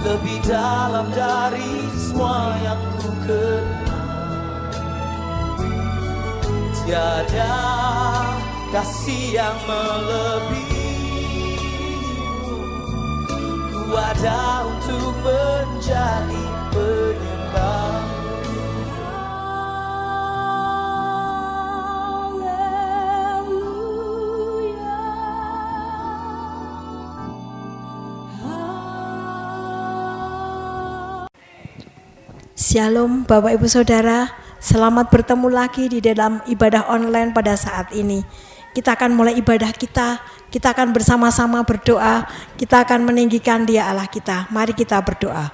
lebih dalam dari semua yang ku kenal. Tiada kasih yang melebihimu, ku ada untuk menjadi penyembah. Shalom Bapak Ibu Saudara, selamat bertemu lagi di dalam ibadah online pada saat ini. Kita akan mulai ibadah kita akan bersama-sama berdoa, kita akan meninggikan Dia Allah kita. Mari kita berdoa.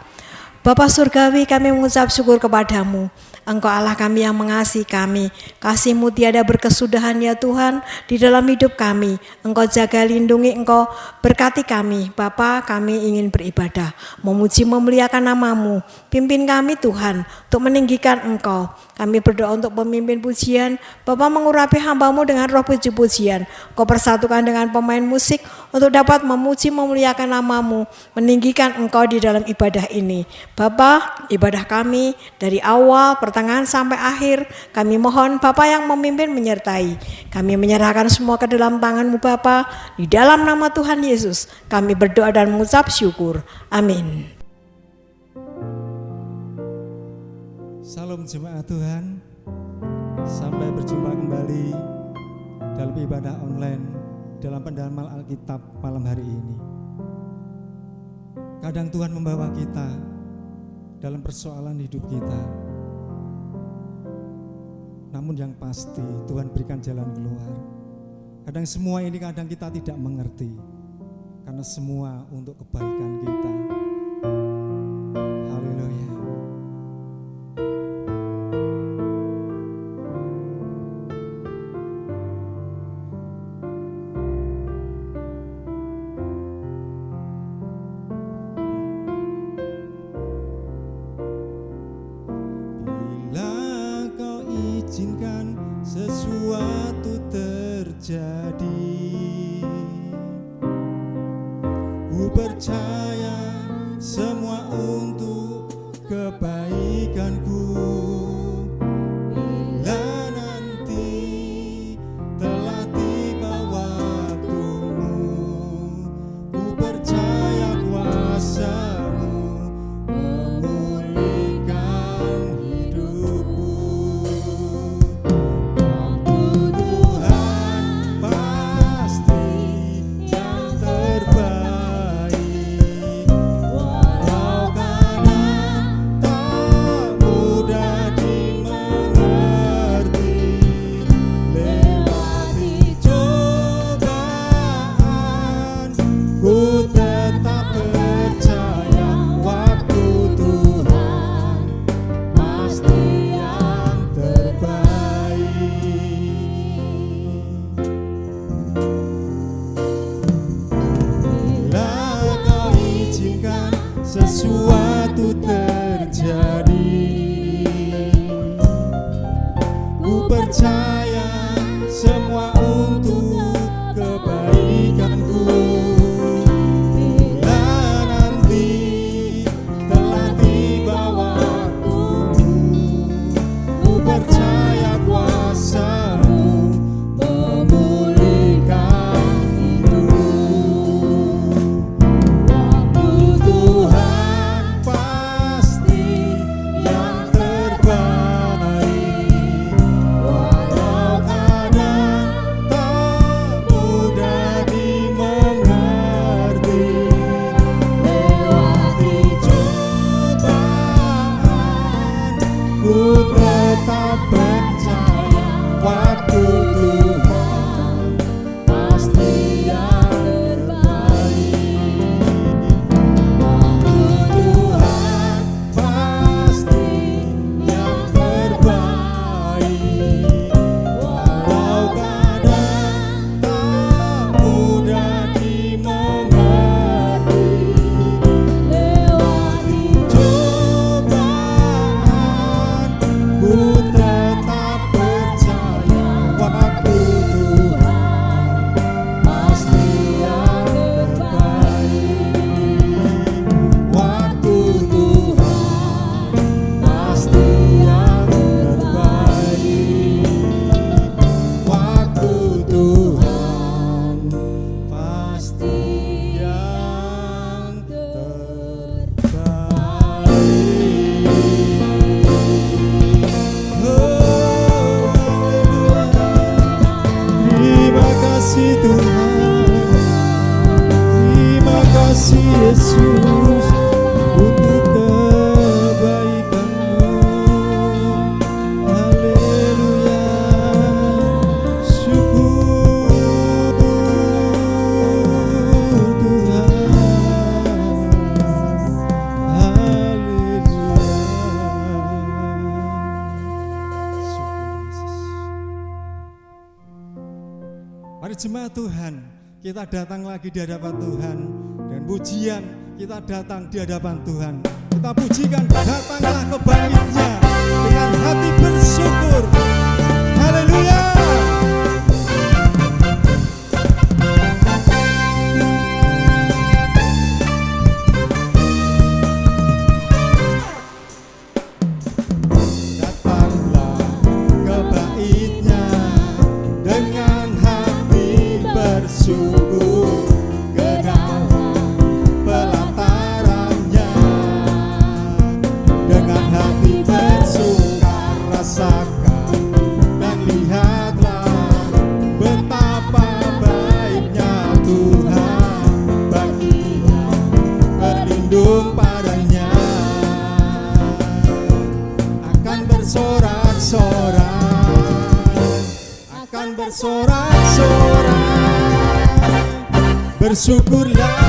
Bapa Surgawi, kami mengucap syukur kepadamu. Engkau Allah kami yang mengasihi kami. Kasih-Mu tiada berkesudahan ya Tuhan di dalam hidup kami. Engkau jaga lindungi, Engkau berkati kami. Bapa, kami ingin beribadah, memuji memuliakan nama-Mu. Pimpin kami Tuhan untuk meninggikan Engkau. Kami berdoa untuk pemimpin pujian. Bapa, mengurapi hamba-Mu dengan roh puji-pujian. Kau persatukan dengan pemain musik untuk dapat memuji memuliakan nama-Mu, meninggikan Engkau di dalam ibadah ini. Bapa, ibadah kami dari awal pertengahan sampai akhir, kami mohon Bapa yang memimpin menyertai. Kami menyerahkan semua ke dalam tangan-Mu Bapa, di dalam nama Tuhan Yesus kami berdoa dan mengucap syukur. Amin. Salam jemaat Tuhan, sampai berjumpa kembali dalam ibadah online dalam pendalaman Alkitab malam hari ini. Kadang Tuhan membawa kita dalam persoalan hidup kita, namun yang pasti Tuhan berikan jalan keluar. Kadang semua ini kadang kita tidak mengerti, karena semua untuk kebaikan kita. Haleluya. Izinkan sesuatu terjadi, ku percaya semua untuk kebaikanku. Bila nanti telah tiba waktumu, ku percaya kuasa-Mu memulihkan hidupku. Sesuatu terjadi, ku percaya semua untuk kebaikanku. Bila nanti telah tiba waktumu, ku percaya kuasa-Mu memulihkan hidup. Waktu Tuhan kasih Yesus untuk kebaikan-Mu. Haleluya, syukur Tuhan. Haleluya, syukur Yesus. Mari jemaat Tuhan, kita datang lagi di hadapan Tuhan, dan pujian kita datang di hadapan Tuhan. Kita pujikan, datanglah ke bait-Nya dengan hati bersyukur. Haleluya. Datanglah ke bait-Nya dengan hati bersyukur, ke dalam pelataran-Nya dengan hati bersuka. Rasakan dan lihatlah betapa baiknya Tuhan, baginya berlindung padanya. Akan bersorak-sorai, akan bersorak-sorai. Bersyukurlah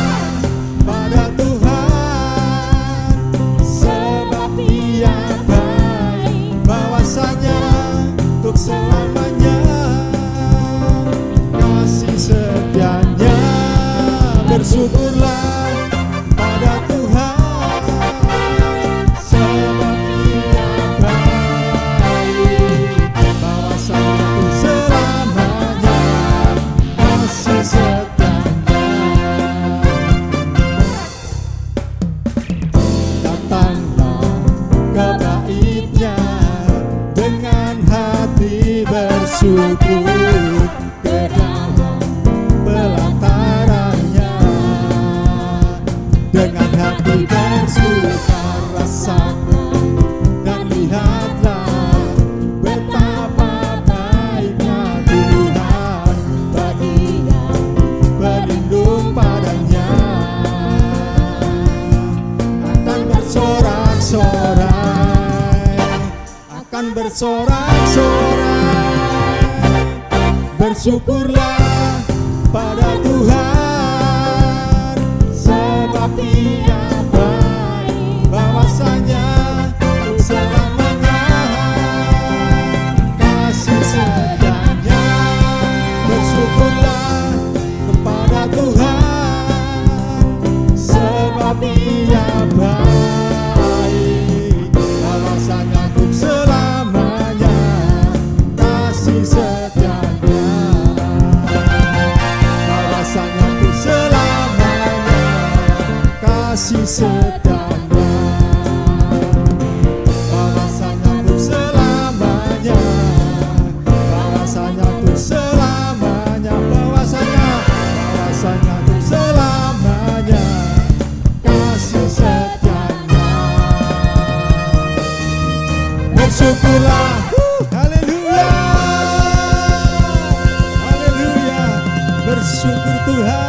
pada Tuhan, sebab Ia baik, bahwasanya untuk selamanya kasih setianya. Bersyukurlah pada Tuhan, sebab Ia baik, bahwasanya untuk selamanya kasih setianya. Datanglah ke bait-Nya dengan hati bersyukur, ke dalam pelataran-Nya dengan hati bersuka. Rasakan dan lihatlah betapa baiknya Tuhan, baginya berlindung padanya. Akan bersorak-sorai, akan bersorak-sorai. Bersyukurlah pada Tuhan, sebab Ia baik, bahwasanya untuk selamanya kasih setianya. Bersyukurlah kepada Tuhan, sebab Ia baik, bahwasanya untuk selamanya kasih setianya. Bahwasanya untuk selamanya kasih setianya. Bahwasanya untuk selamanya, bahwasanya untuk selamanya, bahwasanya untuk selamanya kasih setianya. Bersyukurlah, haleluya, haleluya, bersyukur Tuhan.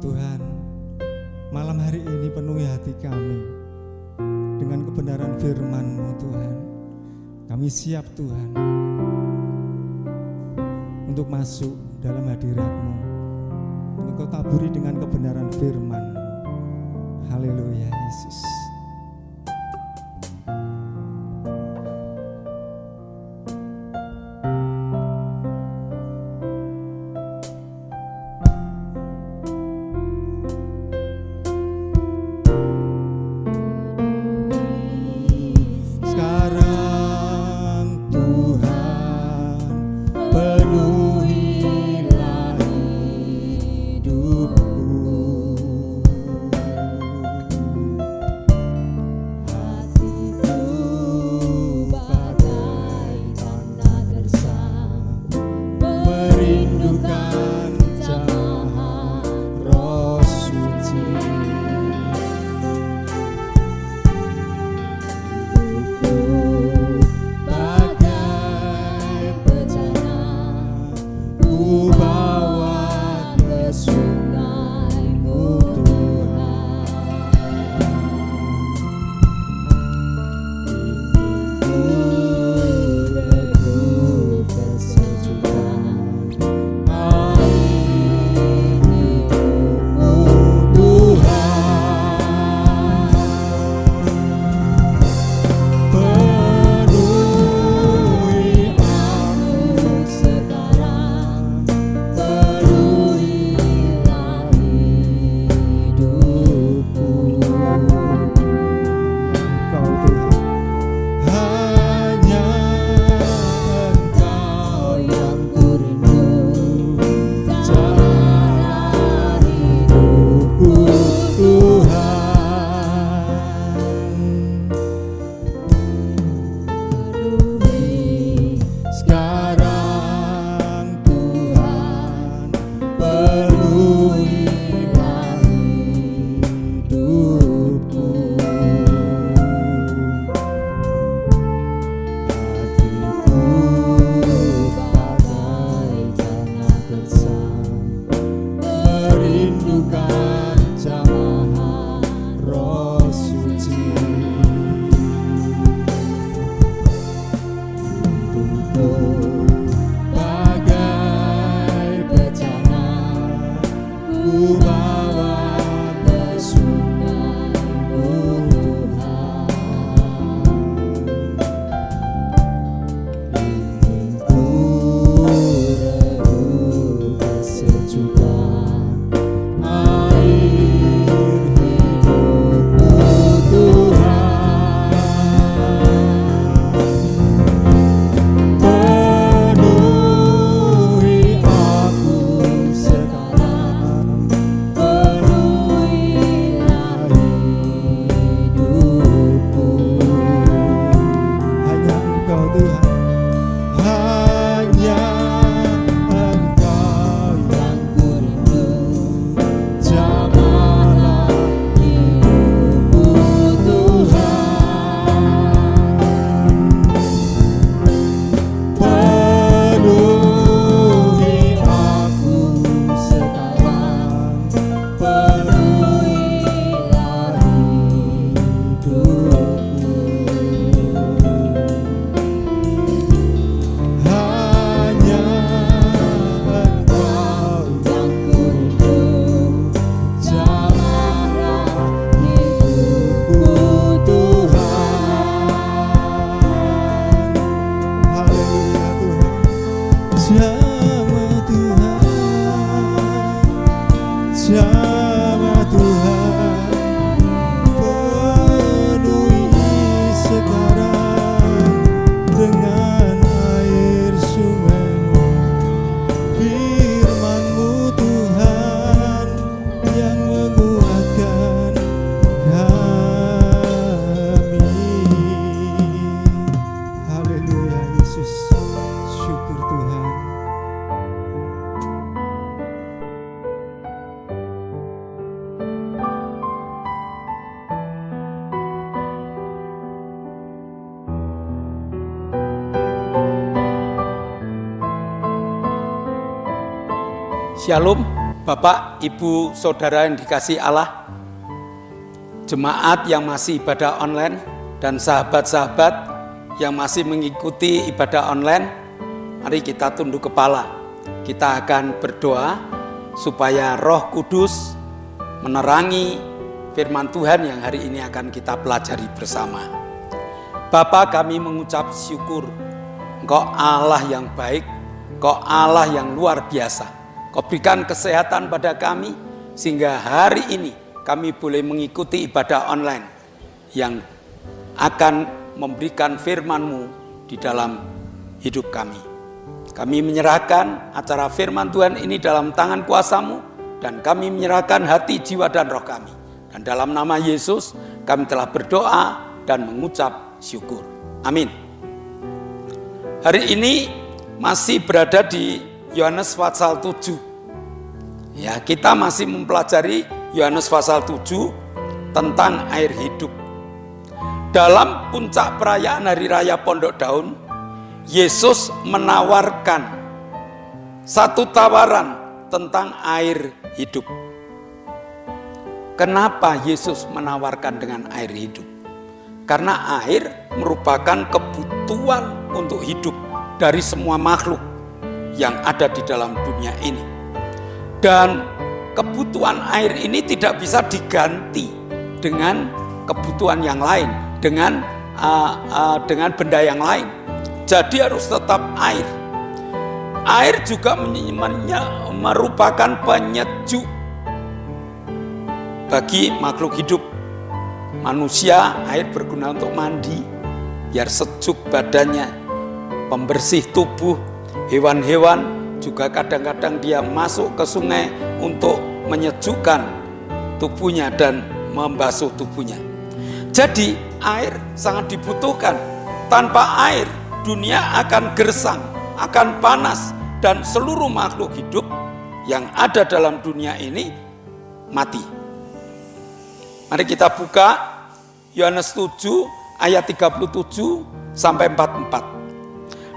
Tuhan, malam hari ini penuhi hati kami dengan kebenaran firman-Mu Tuhan. Kami siap Tuhan untuk masuk dalam hadirat-Mu, untuk Kau taburi dengan kebenaran firman. Haleluya Yesus. Sekarang Tuhan penuhilah hidupku. bagai bencana ku bawa ke sungai-Mu Tuhan. Ingin ku redup kesejukan air hidupmu Tuhan. Penuhi aku sekarang, penuhilah hidupku. Hanya Engkau Tuhan, hanya Engkau yang ku rindu. Jamahlah hidupku Tuhan. Penuhi aku sekarang, penuhilah hidupku. Hanya Engkau yang ku rindu. Jamahlah hidupku Tuhan. Haleluya Tuhan. Jamah Tuhan, jamah Tuhan, penuhi sekarang dengan air sungai-Mu. Firman-Mu Tuhan yang menguatkan kami. Haleluya Yesus, syukur Tuhan. Shalom, Bapak, Ibu, Saudara yang dikasihi Allah, jemaat yang masih ibadah online, dan sahabat-sahabat yang masih mengikuti ibadah online. Mari kita tunduk kepala. Kita akan berdoa supaya Roh Kudus menerangi firman Tuhan yang hari ini akan kita pelajari bersama. Bapa, kami mengucap syukur. Engkau Allah yang baik, Engkau Allah yang luar biasa. Kau berikan kesehatan pada kami, sehingga hari ini kami boleh mengikuti ibadah online yang akan memberikan firman-Mu di dalam hidup kami. Kami menyerahkan acara firman Tuhan ini dalam tangan kuasa-Mu, dan kami menyerahkan hati, jiwa, dan roh kami. Dan dalam nama Yesus kami telah berdoa dan mengucap syukur. Amin. Hari ini masih berada di Yohanes pasal 7. Ya, kita masih mempelajari Yohanes pasal 7 tentang air hidup. Dalam puncak perayaan Hari Raya Pondok Daun, Yesus menawarkan satu tawaran tentang air hidup. Kenapa Yesus menawarkan dengan air hidup? Karena air merupakan kebutuhan untuk hidup dari semua makhluk yang ada di dalam dunia ini. Dan kebutuhan air ini tidak bisa diganti dengan kebutuhan yang lain, dengan benda yang lain. Jadi harus tetap air. Air juga merupakan penyejuk bagi makhluk hidup. Manusia, air berguna untuk mandi, biar sejuk badannya, pembersih tubuh. Hewan-hewan juga kadang-kadang dia masuk ke sungai untuk menyejukkan tubuhnya dan membasuh tubuhnya. Jadi air sangat dibutuhkan. Tanpa air dunia akan gersang, akan panas, dan seluruh makhluk hidup yang ada dalam dunia ini mati. Mari kita buka Yohanes 7 ayat 37 sampai 44.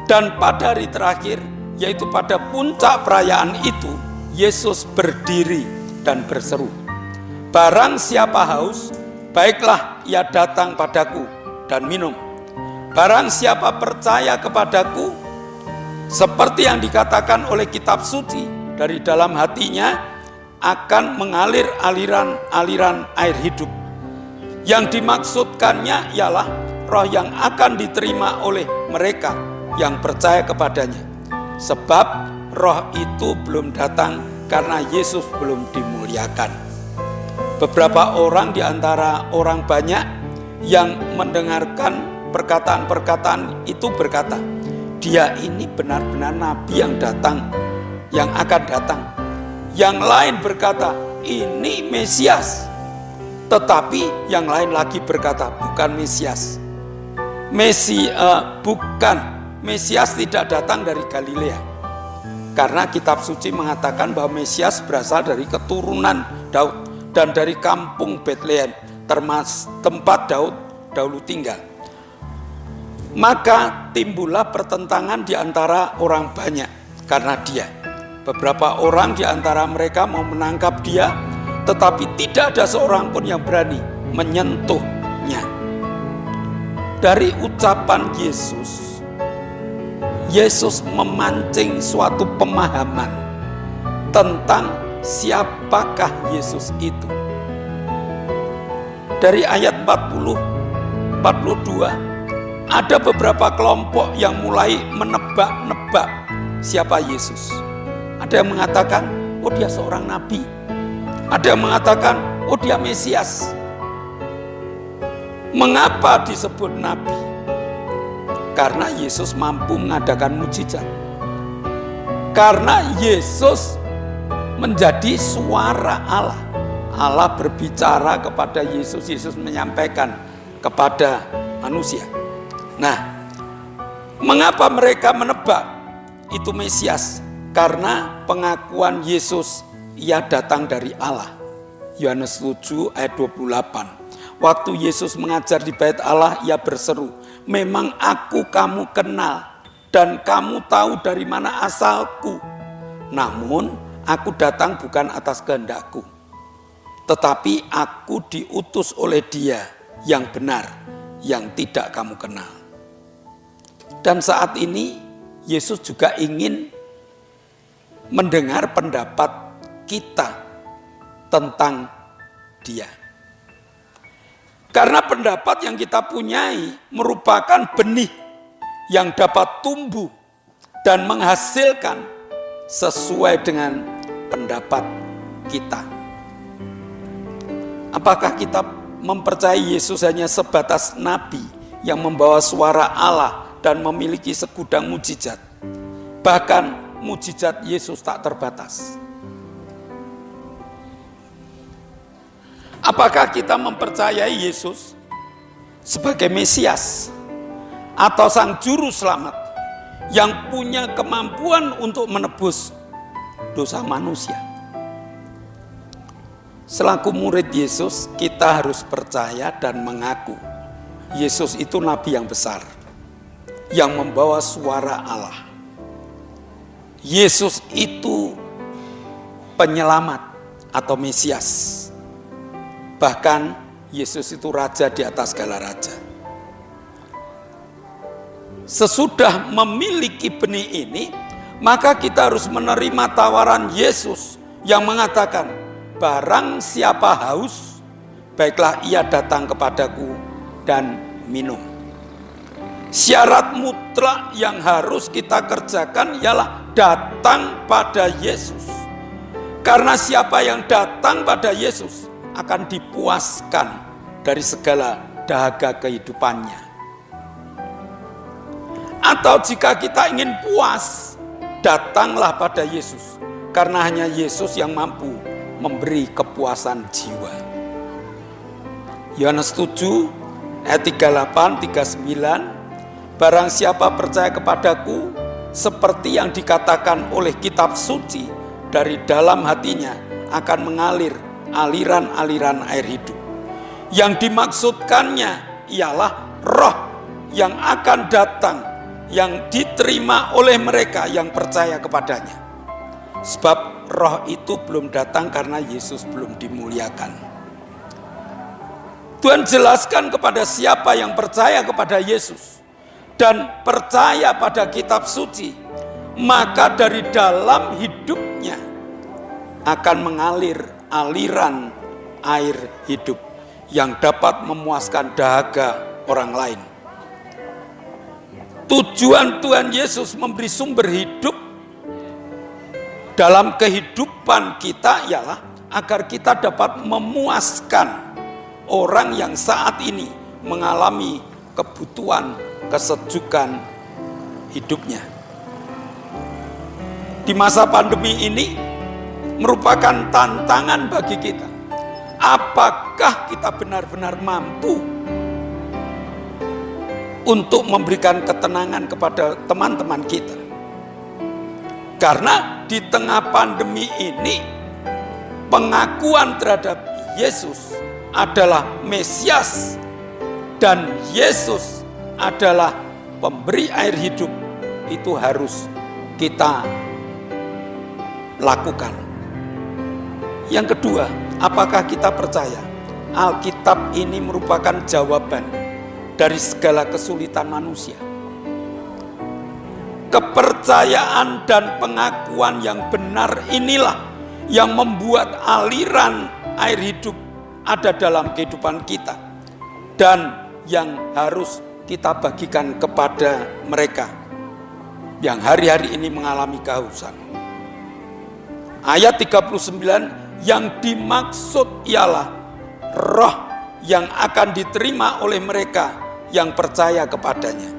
Dan pada hari terakhir, yaitu pada puncak perayaan itu, Yesus berdiri dan berseru, "Barang siapa haus, baiklah ia datang padaku dan minum. Barang siapa percaya kepadaku, Seperti yang dikatakan oleh kitab suci, dari dalam hatinya akan mengalir aliran-aliran air hidup. Yang dimaksudkannya ialah roh yang akan diterima oleh mereka yang percaya kepadanya. Sebab roh itu belum datang karena Yesus belum dimuliakan. Beberapa orang di antara orang banyak yang mendengarkan perkataan-perkataan itu berkata, dia ini benar-benar nabi yang datang, yang akan datang. Yang lain berkata, ini Mesias. Tetapi yang lain lagi berkata, bukan Mesias. Bukan, Mesias tidak datang dari Galilea. Karena kitab suci mengatakan bahwa Mesias berasal dari keturunan Daud dan dari kampung Betlehem, termasuk tempat Daud dahulu tinggal. Maka timbullah pertentangan di antara orang banyak karena dia. Beberapa orang di antara mereka mau menangkap dia, tetapi tidak ada seorang pun yang berani menyentuhnya. Dari ucapan Yesus, Yesus memancing suatu pemahaman tentang siapakah Yesus itu. Dari ayat 40, 42, ada beberapa kelompok yang mulai menebak-nebak siapa Yesus. Ada yang mengatakan, oh dia seorang nabi. Ada yang mengatakan, oh dia Mesias. Mengapa disebut nabi? Karena Yesus mampu mengadakan mujizat. Karena Yesus menjadi suara Allah. Allah berbicara kepada Yesus, Yesus menyampaikan kepada manusia. Nah, mengapa mereka menebak itu Mesias? Karena pengakuan Yesus, ia datang dari Allah. Yohanes 7 ayat 28. Waktu Yesus mengajar di bait Allah, ia berseru, memang aku kamu kenal dan kamu tahu dari mana asalku. Namun aku datang bukan atas kehendakku, tetapi aku diutus oleh Dia yang benar, yang tidak kamu kenal. Dan saat ini Yesus juga ingin mendengar pendapat kita tentang Dia. Karena pendapat yang kita punyai merupakan benih yang dapat tumbuh dan menghasilkan sesuai dengan pendapat kita. Apakah kita mempercayai Yesus hanya sebatas nabi yang membawa suara Allah dan memiliki segudang mujizat? Bahkan mujizat Yesus tak terbatas. Apakah kita mempercayai Yesus sebagai Mesias atau Sang Juru Selamat yang punya kemampuan untuk menebus dosa manusia? Selaku murid Yesus, kita harus percaya dan mengaku Yesus itu nabi yang besar, yang membawa suara Allah. Yesus itu penyelamat atau Mesias. Bahkan Yesus itu raja di atas segala raja. Sesudah memiliki benih ini, maka kita harus menerima tawaran Yesus yang mengatakan, barang siapa haus, baiklah ia datang kepadaku dan minum. Syarat mutlak yang harus kita kerjakan ialah datang pada Yesus. Karena siapa yang datang pada Yesus akan dipuaskan dari segala dahaga kehidupannya. Atau jika kita ingin puas, datanglah pada Yesus. Karena hanya Yesus yang mampu memberi kepuasan jiwa. Yohanes 7 ayat 38, 39, barang siapa percaya kepadaku, seperti yang dikatakan oleh kitab suci, dari dalam hatinya akan mengalir aliran-aliran air hidup. Yang dimaksudkannya ialah roh yang akan datang, yang diterima oleh mereka yang percaya kepadanya. Sebab roh itu belum datang karena Yesus belum dimuliakan. Tuhan jelaskan kepada siapa yang percaya kepada Yesus dan percaya pada kitab suci, maka dari dalam hidupnya akan mengalir aliran air hidup yang dapat memuaskan dahaga orang lain. Tujuan Tuhan Yesus memberi sumber hidup dalam kehidupan kita ialah agar kita dapat memuaskan orang yang saat ini mengalami kebutuhan kesejukan hidupnya. Di masa pandemi ini merupakan tantangan bagi kita. Apakah kita benar-benar mampu untuk memberikan ketenangan kepada teman-teman kita? Karena di tengah pandemi ini, pengakuan terhadap Yesus adalah Mesias dan Yesus adalah pemberi air hidup, itu harus kita lakukan. Yang kedua, apakah kita percaya Alkitab ini merupakan jawaban dari segala kesulitan manusia? Kepercayaan dan pengakuan yang benar inilah yang membuat aliran air hidup ada dalam kehidupan kita dan yang harus kita bagikan kepada mereka yang hari-hari ini mengalami kehausan. Ayat 39, yang dimaksud ialah roh yang akan diterima oleh mereka yang percaya kepadanya.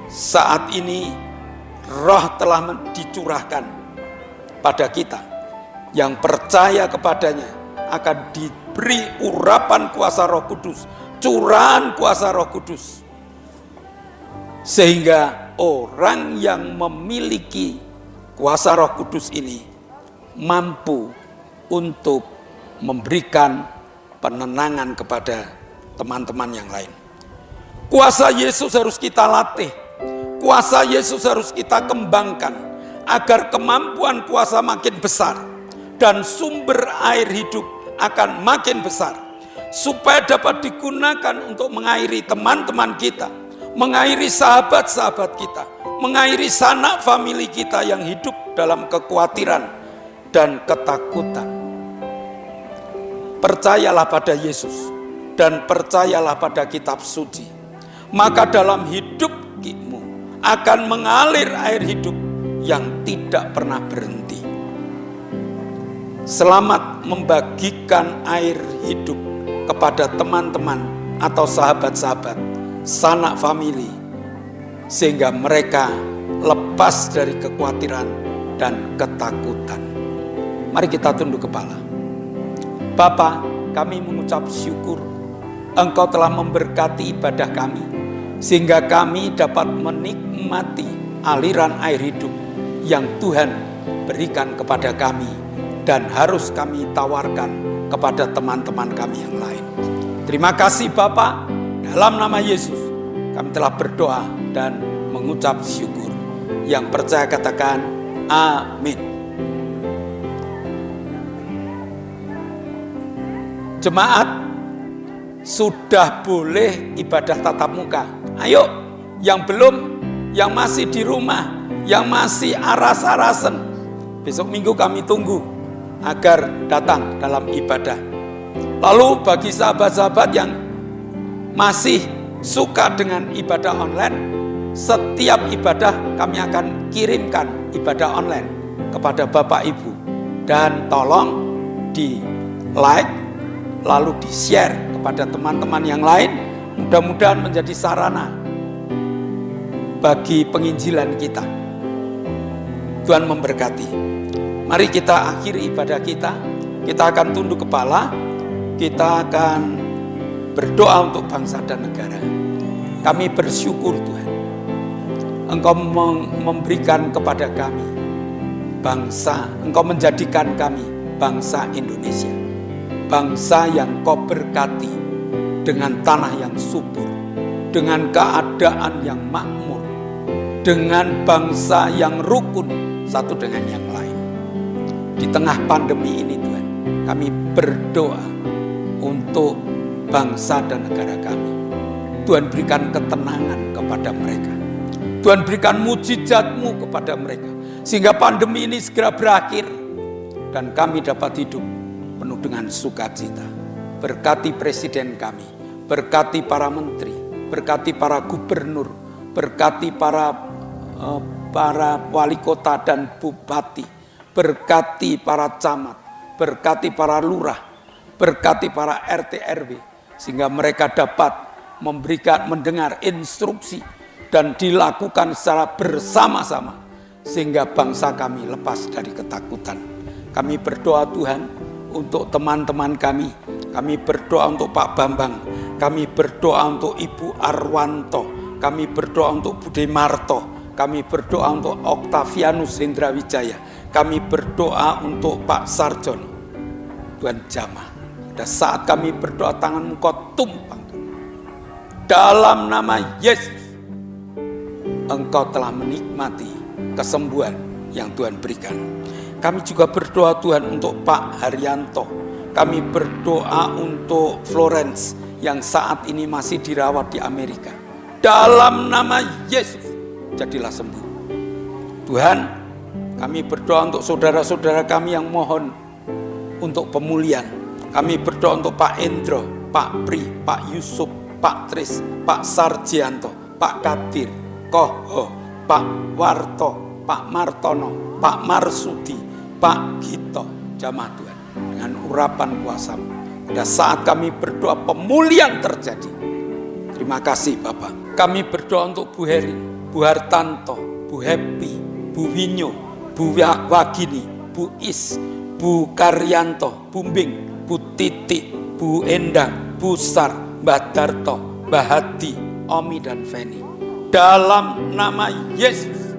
Saat ini roh telah dicurahkan pada kita yang percaya kepadanya, akan diberi urapan kuasa Roh Kudus, curahan kuasa Roh Kudus, sehingga orang yang memiliki kuasa Roh Kudus ini mampu untuk memberikan penenangan kepada teman-teman yang lain. Kuasa Yesus harus kita latih, kuasa Yesus harus kita kembangkan agar kemampuan kuasa makin besar dan sumber air hidup akan makin besar, supaya dapat digunakan untuk mengairi teman-teman kita, mengairi sahabat-sahabat kita, mengairi sanak famili kita yang hidup dalam kekhawatiran dan ketakutan. Percayalah pada Yesus dan percayalah pada kitab suci, maka dalam hidupmu akan mengalir air hidup yang tidak pernah berhenti. Selamat membagikan air hidup kepada teman-teman atau sahabat-sahabat, sanak famili, sehingga mereka lepas dari kekhawatiran dan ketakutan. Mari kita tunduk kepala. Bapa, kami mengucap syukur Engkau telah memberkati ibadah kami, sehingga kami dapat menikmati aliran air hidup yang Tuhan berikan kepada kami dan harus kami tawarkan kepada teman-teman kami yang lain. Terima kasih Bapa, dalam nama Yesus kami telah berdoa dan mengucap syukur. Yang percaya katakan amin. Jemaat sudah boleh ibadah tatap muka. Ayo, yang belum, yang masih di rumah, yang masih aras-arasan, besok minggu kami tunggu agar datang dalam ibadah. Lalu bagi sahabat-sahabat yang masih suka dengan ibadah online, setiap ibadah kami akan kirimkan ibadah online kepada Bapak Ibu. Dan tolong di like, lalu di share kepada teman-teman yang lain. Mudah-mudahan menjadi sarana bagi penginjilan kita. Tuhan memberkati. Mari kita akhiri ibadah kita. Kita akan tunduk kepala. Kita akan berdoa untuk bangsa dan negara. Kami bersyukur Tuhan, Engkau memberikan kepada kami bangsa, Engkau menjadikan kami bangsa Indonesia, bangsa yang Kau berkati dengan tanah yang subur, dengan keadaan yang makmur, dengan bangsa yang rukun satu dengan yang lain. Di tengah pandemi ini Tuhan, kami berdoa untuk bangsa dan negara kami. Tuhan berikan ketenangan kepada mereka. Tuhan berikan mujizat-Mu kepada mereka, sehingga pandemi ini segera berakhir dan kami dapat hidup penuh dengan sukacita. Berkati presiden kami, berkati para menteri, berkati para gubernur, berkati para wali kota dan bupati, berkati para camat, berkati para lurah, berkati para RT RW, sehingga mereka dapat mendengar instruksi dan dilakukan secara bersama-sama, sehingga bangsa kami lepas dari ketakutan. Kami berdoa Tuhan untuk teman-teman kami berdoa untuk Pak Bambang, kami berdoa untuk Ibu Arwanto, kami berdoa untuk Bude Marto, kami berdoa untuk Oktavianus Hendra Wijaya, kami berdoa untuk Pak Sarjono. Tuhan jamah, pada saat kami berdoa tangan-Mu Kau tumpang. Dalam nama Yesus, Engkau telah menikmati kesembuhan yang Tuhan berikan. Kami juga berdoa Tuhan untuk Pak Haryanto. Kami berdoa untuk Florence yang saat ini masih dirawat di Amerika. Dalam nama Yesus, jadilah sembuh. Tuhan, kami berdoa untuk saudara-saudara kami yang mohon untuk pemulihan. Kami berdoa untuk Pak Endro, Pak Pri, Pak Yusuf, Pak Tris, Pak Sarjianto, Pak Kadir, Koho, Pak Warto, Pak Martono, Pak Marsudi, Pak Gito. Jamaah Tuhan, dengan urapan kuasa-Mu, pada saat kami berdoa pemulihan terjadi. Terima kasih Bapak. Kami berdoa untuk Bu Heri, Bu Hartanto, Bu Happy, Bu Winyo, Bu Wagini, Bu Is, Bu Karyanto, Bu Bing, Bu Titi, Bu Endang, Bu Sar, Mbah Darto, Mbah Hadi, Omi dan Feni. Dalam nama Yesus,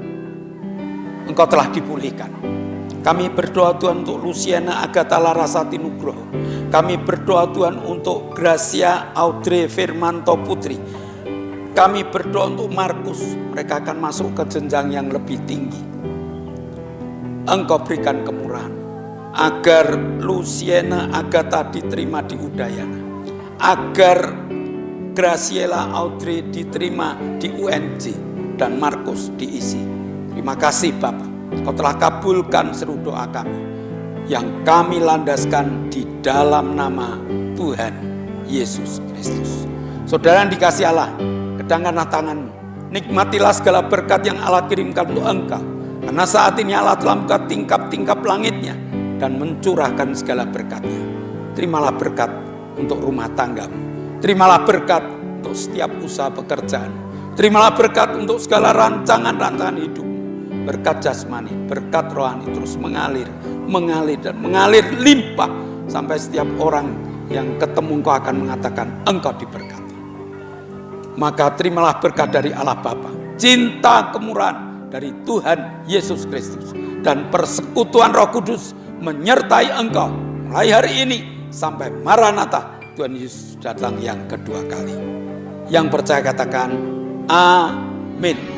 Engkau telah dipulihkan. Kami berdoa Tuhan untuk Luciana Agatha Larasati Nugroho. Kami berdoa Tuhan untuk Gracia Audrey Firmanto Putri. Kami berdoa untuk Markus, mereka akan masuk ke jenjang yang lebih tinggi. Engkau berikan kemurahan agar Luciana Agatha diterima di Udayana, agar Graciela Audrey diterima di UNJ, dan Markus diisi. Terima kasih Bapak, Kau telah kabulkan seluruh doa kami yang kami landaskan di dalam nama Tuhan Yesus Kristus. Saudara yang dikasihi Allah, kedangkanlah tanganmu, nikmatilah segala berkat yang Allah kirimkan untuk engkau, karena saat ini Allah telah membuka tingkap-tingkap langitnya dan mencurahkan segala berkatnya. Terimalah berkat untuk rumah tanggamu, terimalah berkat untuk setiap usaha pekerjaan, terimalah berkat untuk segala rancangan-rancangan hidup. Berkat jasmani, berkat rohani terus mengalir dan mengalir limpah, sampai setiap orang yang ketemu engkau akan mengatakan engkau diberkati. Maka terimalah berkat dari Allah Bapa, cinta kemurahan dari Tuhan Yesus Kristus, dan persekutuan Roh Kudus menyertai engkau mulai hari ini sampai Maranatha, Tuhan Yesus datang yang kedua kali. Yang percaya katakan amin.